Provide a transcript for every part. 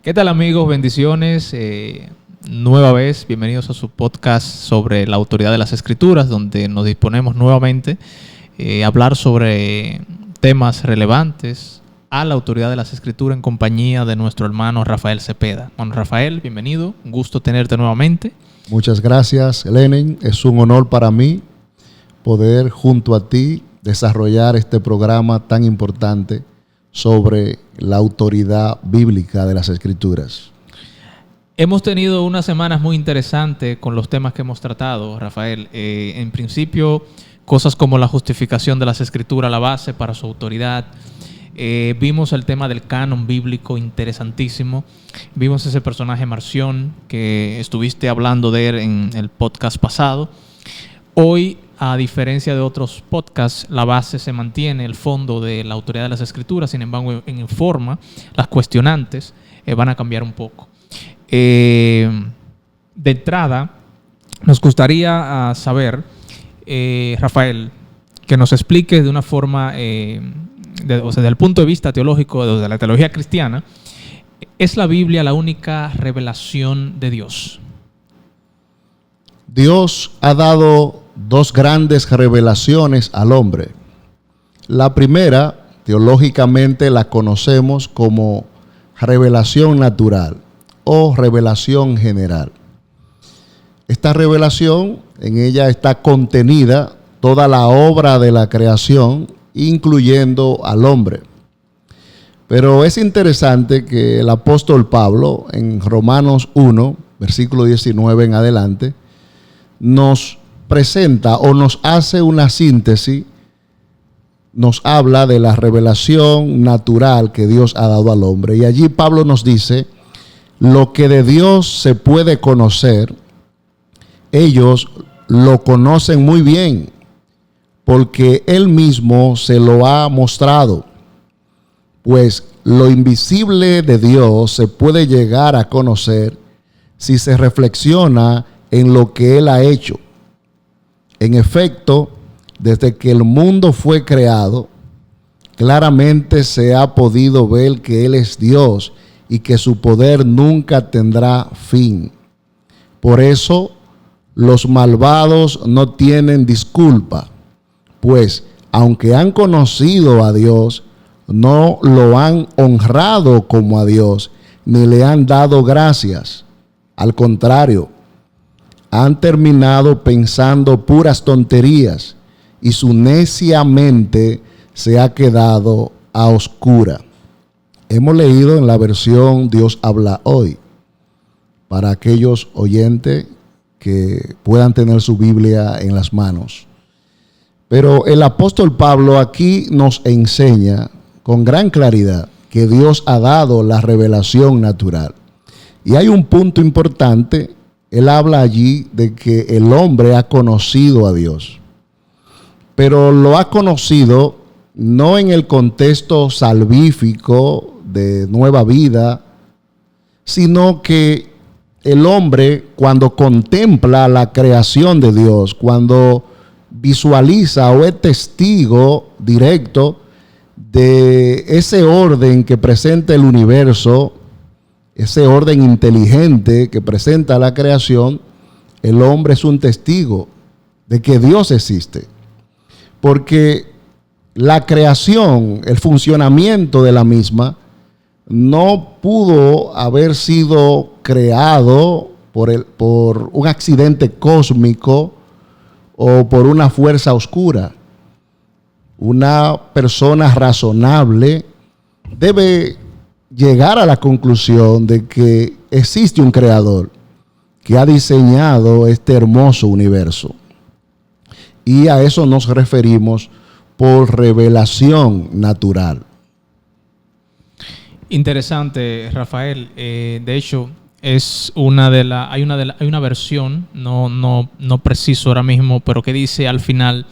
¿Qué tal, amigos? Bendiciones. Nueva vez, bienvenidos a su podcast sobre la autoridad de las Escrituras, donde nos disponemos nuevamente a hablar sobre temas relevantes a la autoridad de las Escrituras en compañía de nuestro hermano Rafael Cepeda. Hermano Rafael, bienvenido. Un gusto tenerte nuevamente. Muchas gracias, Lenin. Es un honor para mí poder junto a ti desarrollar este programa tan importante sobre la autoridad bíblica de las Escrituras. Hemos tenido unas semanas muy interesantes con los temas que hemos tratado, Rafael. En principio, cosas como la justificación de las Escrituras, la base para su autoridad. Vimos el tema del canon bíblico, interesantísimo. Vimos ese personaje Marción, que estuviste hablando de él en el podcast pasado. Hoy, a diferencia de otros podcasts, la base se mantiene, el fondo de la autoridad de las Escrituras. Sin embargo, en forma, las cuestionantes van a cambiar un poco. De entrada, nos gustaría saber, Rafael, que nos explique de una forma, desde el punto de vista teológico, desde la teología cristiana, ¿es la Biblia la única revelación de Dios? Dios ha dado dos grandes revelaciones al hombre. La primera, teológicamente, la conocemos como revelación natural o revelación general. Esta revelación, en ella está contenida toda la obra de la creación, incluyendo al hombre. Pero es interesante que el apóstol Pablo, en Romanos 1, versículo 19 en adelante, nos presenta o nos hace una síntesis, nos habla de la revelación natural que Dios ha dado al hombre. Y allí Pablo nos dice: lo que de Dios se puede conocer, ellos lo conocen muy bien, porque Él mismo se lo ha mostrado. Pues lo invisible de Dios se puede llegar a conocer si se reflexiona en lo que Él ha hecho. En efecto, desde que el mundo fue creado, claramente se ha podido ver que Él es Dios y que su poder nunca tendrá fin. Por eso, los malvados no tienen disculpa, pues aunque han conocido a Dios, no lo han honrado como a Dios, ni le han dado gracias. Al contrario, han terminado pensando puras tonterías y su necia mente se ha quedado a oscura. Hemos leído en la versión Dios habla hoy, para aquellos oyentes que puedan tener su Biblia en las manos. Pero el apóstol Pablo aquí nos enseña con gran claridad que Dios ha dado la revelación natural. Y hay un punto importante. Él habla allí de que el hombre ha conocido a Dios, pero lo ha conocido no en el contexto salvífico de nueva vida, sino que el hombre, cuando contempla la creación de Dios, cuando visualiza o es testigo directo de ese orden que presenta el universo, ese orden inteligente que presenta la creación, el hombre es un testigo de que Dios existe. Porque la creación, el funcionamiento de la misma, no pudo haber sido creado por un accidente cósmico o por una fuerza oscura. Una persona razonable debe llegar a la conclusión de que existe un creador que ha diseñado este hermoso universo. Y a eso nos referimos por revelación natural. Interesante, Rafael. De hecho, es hay una versión, no preciso ahora mismo, pero que dice al final: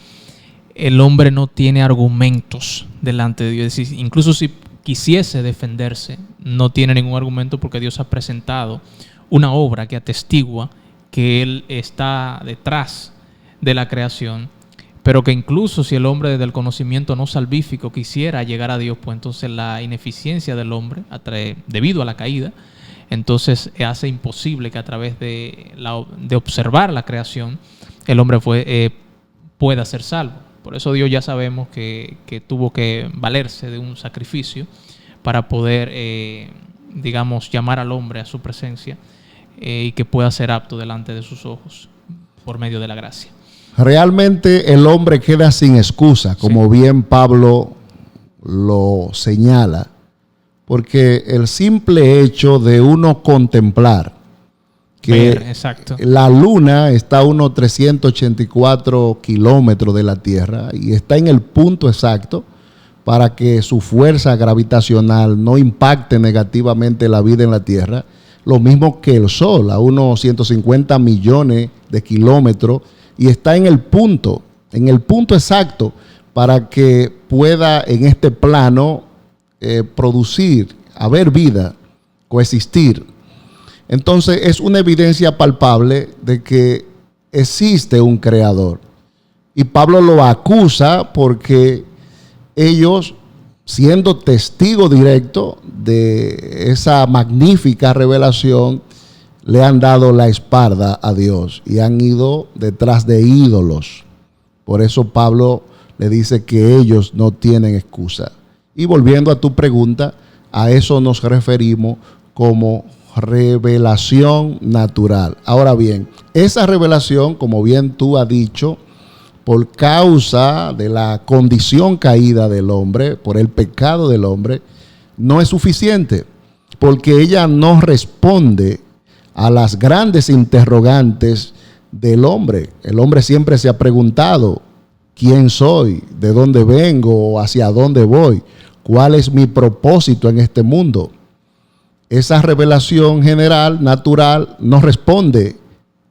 el hombre no tiene argumentos delante de Dios. Es decir, incluso si quisiese defenderse, no tiene ningún argumento, porque Dios ha presentado una obra que atestigua que Él está detrás de la creación, pero que incluso si el hombre desde el conocimiento no salvífico quisiera llegar a Dios, pues entonces la ineficiencia del hombre, debido a la caída, entonces hace imposible que a través de observar la creación el hombre pueda ser salvo. Por eso Dios ya sabemos que tuvo que valerse de un sacrificio para poder, digamos, llamar al hombre a su presencia y que pueda ser apto delante de sus ojos por medio de la gracia. Realmente el hombre queda sin excusa, como bien Pablo lo señala, porque el simple hecho de uno contemplar que la luna está a unos 384 kilómetros de la Tierra y está en el punto exacto para que su fuerza gravitacional no impacte negativamente la vida en la Tierra, lo mismo que el Sol, a unos 150 millones de kilómetros, y está en el punto exacto para que pueda en este plano producir, haber vida, coexistir. Entonces es una evidencia palpable de que existe un creador. Y Pablo lo acusa porque ellos, siendo testigo directo de esa magnífica revelación, le han dado la espalda a Dios y han ido detrás de ídolos. Por eso Pablo le dice que ellos no tienen excusa. Y volviendo a tu pregunta, a eso nos referimos como revelación natural. Ahora bien, esa revelación, como bien tú has dicho, por causa de la condición caída del hombre, por el pecado del hombre, no es suficiente, porque ella no responde a las grandes interrogantes del hombre. El hombre siempre se ha preguntado: ¿quién soy? ¿De dónde vengo? ¿Hacia dónde voy? ¿Cuál es mi propósito en este mundo? Esa revelación general, natural, no responde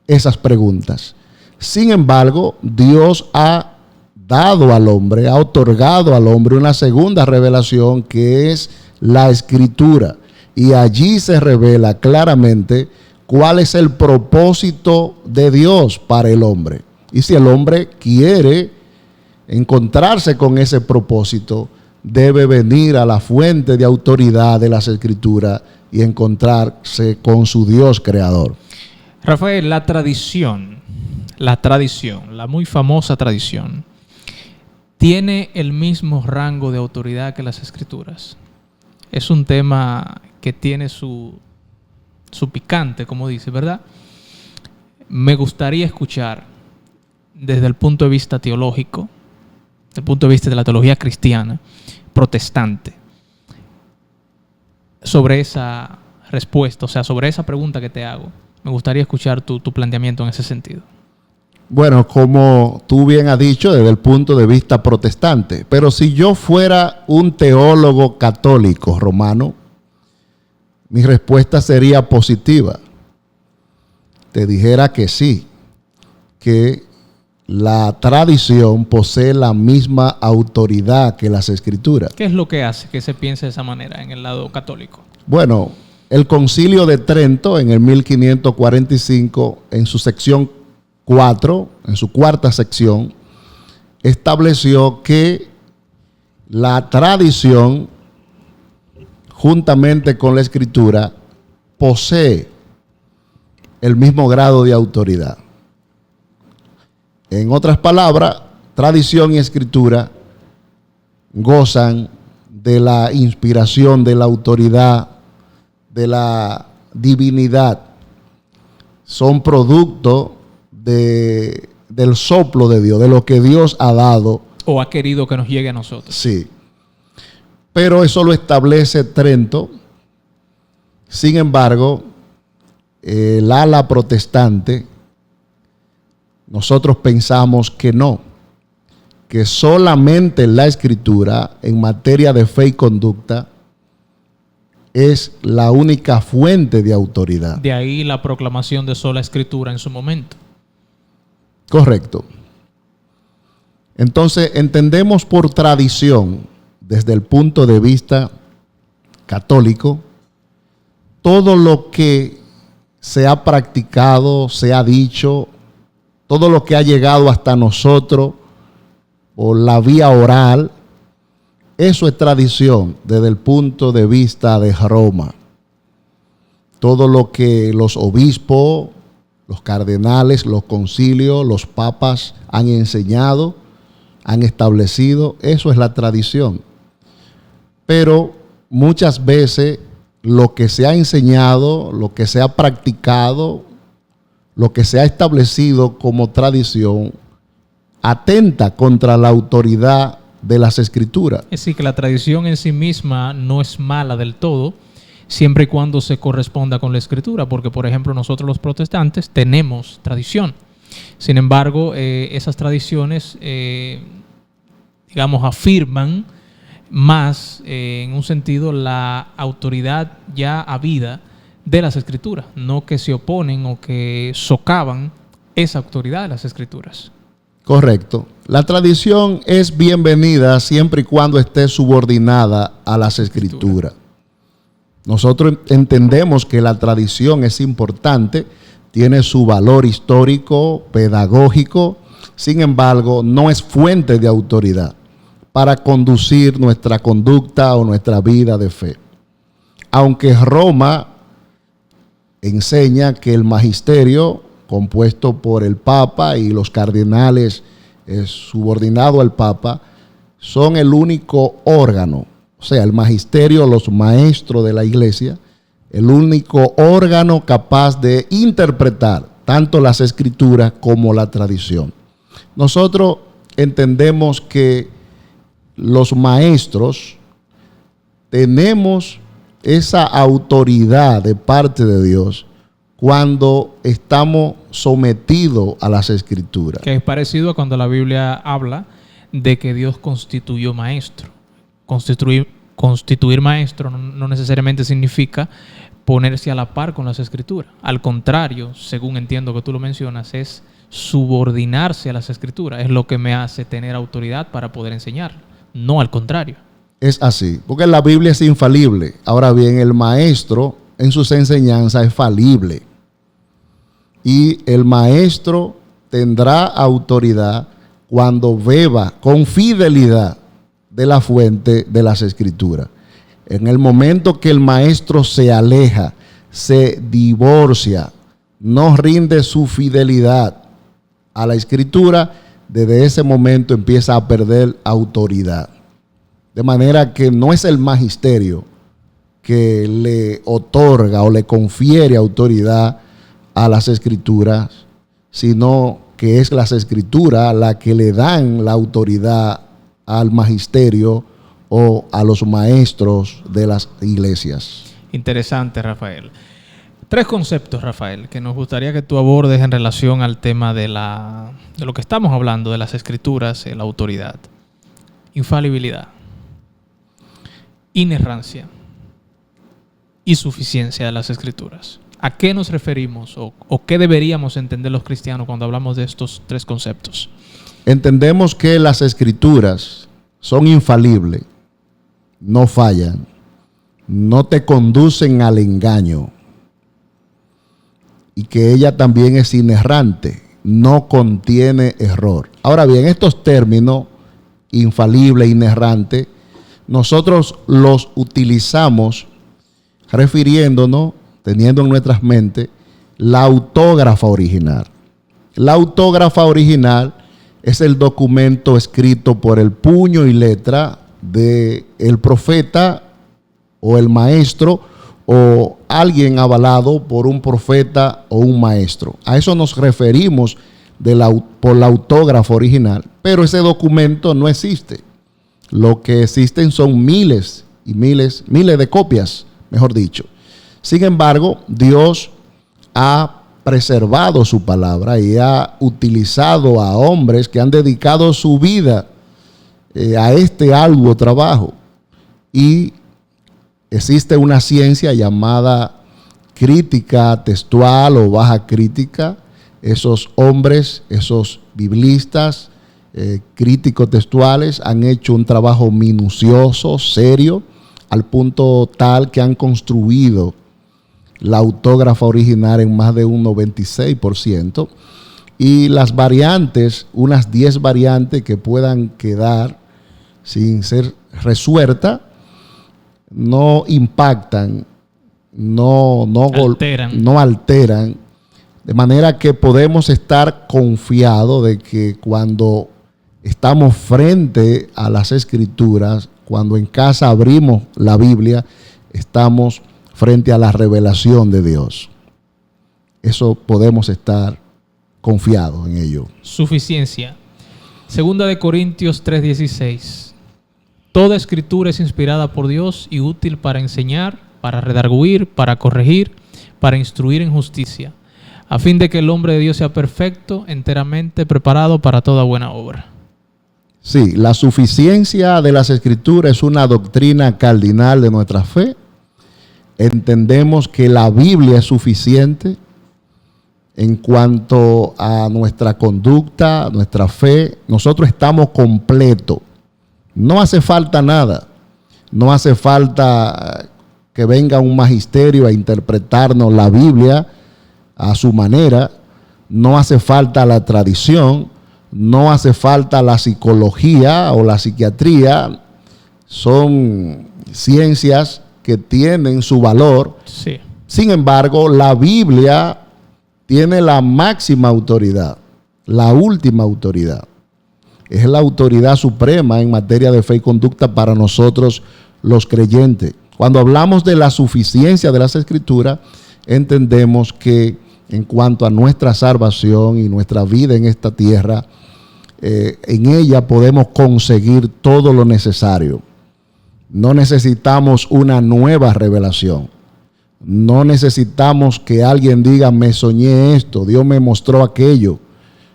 esas preguntas. Sin embargo, Dios ha dado al hombre, ha otorgado al hombre una segunda revelación, que es la Escritura. Y allí se revela claramente cuál es el propósito de Dios para el hombre. Y si el hombre quiere encontrarse con ese propósito, debe venir a la fuente de autoridad de las Escrituras y encontrarse con su Dios creador. Rafael, la tradición, la muy famosa tradición, ¿tiene el mismo rango de autoridad que las Escrituras? Es un tema que tiene su picante, como dice, ¿verdad? Me gustaría escuchar desde el punto de vista teológico, desde el punto de vista de la teología cristiana, protestante, sobre esa respuesta, o sea, sobre esa pregunta que te hago. Me gustaría escuchar tu planteamiento en ese sentido. Bueno, como tú bien has dicho, desde el punto de vista protestante. Pero si yo fuera un teólogo católico romano, mi respuesta sería positiva. Te dijera que sí, que la tradición posee la misma autoridad que las Escrituras. ¿Qué es lo que hace que se piense de esa manera en el lado católico? Bueno, el Concilio de Trento en el 1545, en su sección 4, en su cuarta sección, estableció que la tradición, juntamente con la Escritura, posee el mismo grado de autoridad. En otras palabras, tradición y Escritura gozan de la inspiración, de la autoridad, de la divinidad. Son producto del soplo de Dios, de lo que Dios ha dado. O ha querido que nos llegue a nosotros. Sí. Pero eso lo establece Trento. Sin embargo, el ala protestante, nosotros pensamos que no, que solamente la Escritura en materia de fe y conducta es la única fuente de autoridad. De ahí la proclamación de sola Escritura en su momento. Correcto. Entonces, entendemos por tradición, desde el punto de vista católico, todo lo que se ha practicado, se ha dicho, todo lo que ha llegado hasta nosotros por la vía oral, eso es tradición desde el punto de vista de Roma. todo lo que los obispos, los cardenales, los concilios, los papas han enseñado, han establecido. Eso es la tradición. Pero muchas veces lo que se ha enseñado, lo que se ha practicado, lo que se ha establecido como tradición, atenta contra la autoridad de las Escrituras. Es decir, que la tradición en sí misma no es mala del todo, siempre y cuando se corresponda con la Escritura, porque, por ejemplo, nosotros los protestantes tenemos tradición. Sin embargo, esas tradiciones, digamos, afirman más, en un sentido, la autoridad ya habida de las Escrituras, no que se oponen o que socavan esa autoridad de las Escrituras. Correcto. La tradición es bienvenida siempre y cuando esté subordinada a las Escrituras. Nosotros entendemos que la tradición es importante, tiene su valor histórico, pedagógico, sin embargo, no es fuente de autoridad para conducir nuestra conducta o nuestra vida de fe. Aunque Roma enseña que el magisterio, compuesto por el Papa y los cardenales subordinados al Papa, son el único órgano, o sea, el magisterio, los maestros de la Iglesia, el único órgano capaz de interpretar tanto las Escrituras como la tradición. Nosotros entendemos que los maestros tenemos esa autoridad de parte de Dios cuando estamos sometidos a las Escrituras. Que es parecido a cuando la Biblia habla de que Dios constituyó maestro. Constituir maestro no necesariamente significa ponerse a la par con las Escrituras. Al contrario, según entiendo que tú lo mencionas, es subordinarse a las Escrituras. Es lo que me hace tener autoridad para poder enseñar. No al contrario. Es así, porque la Biblia es infalible. Ahora bien, el maestro en sus enseñanzas es falible. Y el maestro tendrá autoridad cuando beba con fidelidad de la fuente de las Escrituras. En el momento que el maestro se aleja, se divorcia, no rinde su fidelidad a la Escritura, desde ese momento empieza a perder autoridad. De manera que no es el magisterio que le otorga o le confiere autoridad a las Escrituras, sino que es las Escrituras las que le dan la autoridad al magisterio o a los maestros de las iglesias. Interesante, Rafael. 3 conceptos, Rafael, que nos gustaría que tú abordes en relación al tema de lo que estamos hablando, de las Escrituras, la autoridad. Infalibilidad, inerrancia y suficiencia de las Escrituras. ¿A qué nos referimos o qué deberíamos entender los cristianos cuando hablamos de estos 3 conceptos? Entendemos que las Escrituras son infalibles, no fallan, no te conducen al engaño, y que ella también es inerrante, no contiene error. Ahora bien, estos términos, infalible, inerrante, nosotros los utilizamos refiriéndonos, teniendo en nuestras mentes, la autógrafa original. La autógrafa original es el documento escrito por el puño y letra del profeta o el maestro o alguien avalado por un profeta o un maestro. A eso nos referimos por la autógrafa original, pero ese documento no existe. Lo que existen son miles y miles de copias, mejor dicho. Sin embargo, Dios ha preservado su palabra y ha utilizado a hombres que han dedicado su vida a este arduo trabajo. Y existe una ciencia llamada crítica textual o baja crítica. Esos hombres, esos biblistas, críticos textuales, han hecho un trabajo minucioso, serio, al punto tal que han construido la autógrafa original en más de un 96%. Y las variantes, unas 10 variantes que puedan quedar sin ser resueltas, no impactan no alteran, de manera que podemos estar confiados de que cuando estamos frente a las Escrituras, cuando en casa abrimos la Biblia, estamos frente a la revelación de Dios. Eso podemos estar confiados en ello. Suficiencia. Segunda de Corintios 3:16. Toda escritura es inspirada por Dios y útil para enseñar, para redarguir, para corregir, para instruir en justicia, a fin de que el hombre de Dios sea perfecto, enteramente preparado para toda buena obra. Sí, la suficiencia de las Escrituras es una doctrina cardinal de nuestra fe. Entendemos que la Biblia es suficiente en cuanto a nuestra conducta, nuestra fe. Nosotros estamos completos. No hace falta nada. No hace falta que venga un magisterio a interpretarnos la Biblia a su manera. No hace falta la tradición. No hace falta la psicología o la psiquiatría. Son ciencias que tienen su valor. Sí. Sin embargo, la Biblia tiene la máxima autoridad, la última autoridad. Es la autoridad suprema en materia de fe y conducta para nosotros los creyentes. Cuando hablamos de la suficiencia de las Escrituras, entendemos que en cuanto a nuestra salvación y nuestra vida en esta tierra, en ella podemos conseguir todo lo necesario. No necesitamos una nueva revelación. No necesitamos que alguien diga, me soñé esto, Dios me mostró aquello.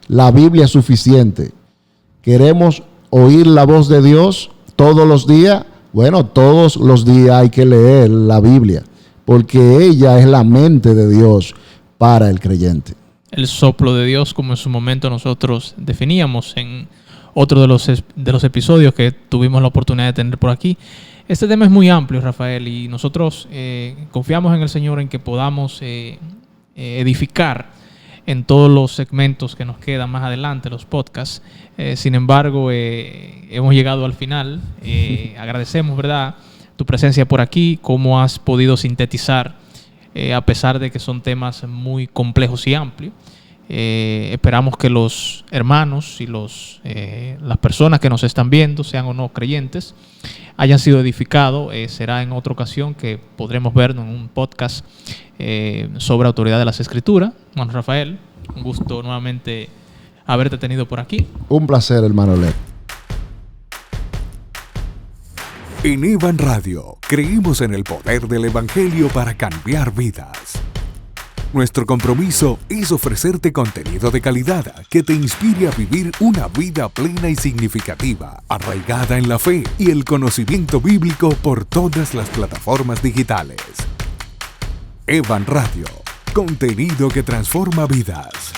La Biblia es suficiente. ¿Queremos oír la voz de Dios todos los días? Bueno, todos los días hay que leer la Biblia, porque ella es la mente de Dios para el creyente. El soplo de Dios, como en su momento nosotros definíamos en otro de los episodios que tuvimos la oportunidad de tener por aquí. Este tema es muy amplio, Rafael, y nosotros confiamos en el Señor en que podamos edificar en todos los segmentos que nos quedan más adelante, los podcasts. Sin embargo, hemos llegado al final. Agradecemos, ¿verdad?, tu presencia por aquí, cómo has podido sintetizar, a pesar de que son temas muy complejos y amplios. Esperamos que los hermanos y las personas que nos están viendo, sean o no creyentes, hayan sido edificados. Será en otra ocasión que podremos vernos en un podcast sobre autoridad de las Escrituras. Juan Rafael, un gusto nuevamente haberte tenido por aquí. Un placer, hermano Led. En Evan Radio creemos en el poder del Evangelio para cambiar vidas. Nuestro compromiso es ofrecerte contenido de calidad que te inspire a vivir una vida plena y significativa, arraigada en la fe y el conocimiento bíblico por todas las plataformas digitales. Evan Radio, contenido que transforma vidas.